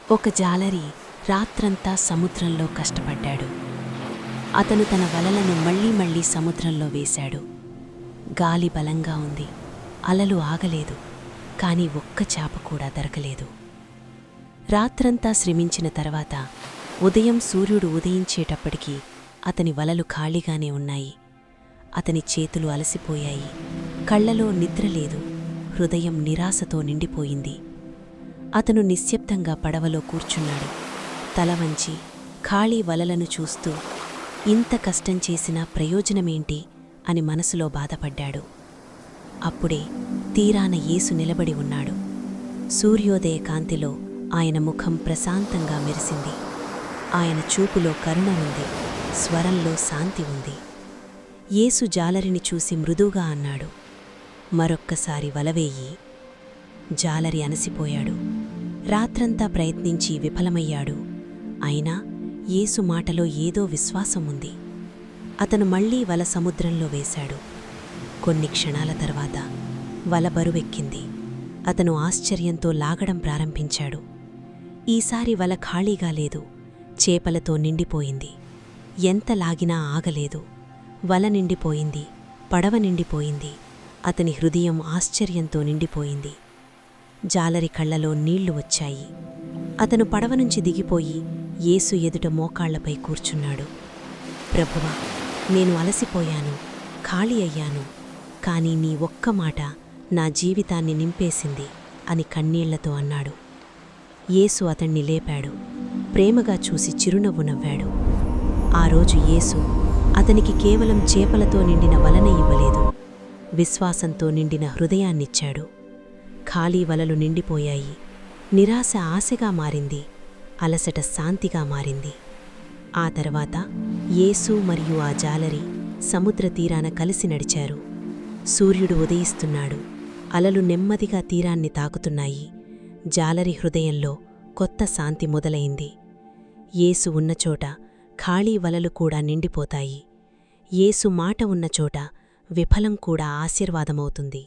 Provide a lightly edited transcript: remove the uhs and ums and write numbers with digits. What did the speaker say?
ఒక జాలరి రాత్రంతా సముద్రంలో కష్టపడ్డాడు. అతను తన వలలను మళ్లీ సముద్రంలో వేశాడు. గాలి బలంగా ఉంది, అలలు ఆగలేదు, కాని ఒక్క చేప కూడా దొరకలేదు. రాత్రంతా శ్రమించిన తర్వాత ఉదయం సూర్యుడు ఉదయించేటప్పటికీ అతని వలలు ఖాళీగానే ఉన్నాయి. అతని చేతులు అలసిపోయాయి, కళ్లలో నిద్రలేదు, హృదయం నిరాశతో నిండిపోయింది. అతను నిశ్శబ్దంగా పడవలో కూర్చున్నాడు. తల వంచి ఖాళీ వలలను చూస్తూ ఇంత కష్టం చేసినా ప్రయోజనమేంటి అని మనసులో బాధపడ్డాడు. అప్పుడే తీరాన యేసు నిలబడి ఉన్నాడు. సూర్యోదయ కాంతిలో ఆయన ముఖం ప్రశాంతంగా మెరిసింది. ఆయన చూపులో కరుణ ఉంది, స్వరంలో శాంతి ఉంది. యేసు జాలరిని చూసి మృదువుగా అన్నాడు, మరొక్కసారి వలవేయి. జాలరి అలసిపోయాడు. రాత్రంతా ప్రయత్నించి విఫలమయ్యాడు. అయినా యేసు మాటలో ఏదో విశ్వాసం ఉంది. అతను మళ్లీ వల సముద్రంలో వేశాడు. కొన్ని క్షణాల తర్వాత వల బరువెక్కింది. అతను ఆశ్చర్యంతో లాగడం ప్రారంభించాడు. ఈసారి వల ఖాళీగా లేదు, చేపలతో నిండిపోయింది. ఎంత లాగినా ఆగలేదు. వల నిండిపోయింది, పడవ నిండిపోయింది. అతని హృదయం ఆశ్చర్యంతో నిండిపోయింది. జాలరి కళ్లలో నీళ్లు వచ్చాయి. అతను పడవ నుంచి దిగిపోయి యేసు ఎదుట మోకాళ్లపై కూర్చున్నాడు. ప్రభువా, నేను అలసిపోయాను, ఖాళీ అయ్యాను, కాని నీ ఒక్క మాట నా జీవితాన్ని నింపేసింది అని కన్నీళ్లతో అన్నాడు. యేసు అతణ్ణి లేపాడు. ప్రేమగా చూసి చిరునవ్వు నవ్వాడు. ఆ రోజు యేసు అతనికి కేవలం చేపలతో నిండిన వలన ఇవ్వలేదు, విశ్వాసంతో నిండిన హృదయాన్నిచ్చాడు. ఖాళీ వలలు నిండిపోయాయి. నిరాశ ఆశగా మారింది, అలసట శాంతిగా మారింది. ఆ తర్వాత యేసు మరియు ఆ జాలరి సముద్ర తీరాన కలిసి నడిచారు. సూర్యుడు ఉదయిస్తున్నాడు. అలలు నెమ్మదిగా తీరాన్ని తాకుతున్నాయి. జాలరి హృదయంలో కొత్త శాంతి మొదలైంది. యేసు ఉన్నచోట ఖాళీ వలలు కూడా నిండిపోతాయి. యేసు మాట ఉన్నచోట విఫలం కూడా ఆశీర్వాదమవుతుంది.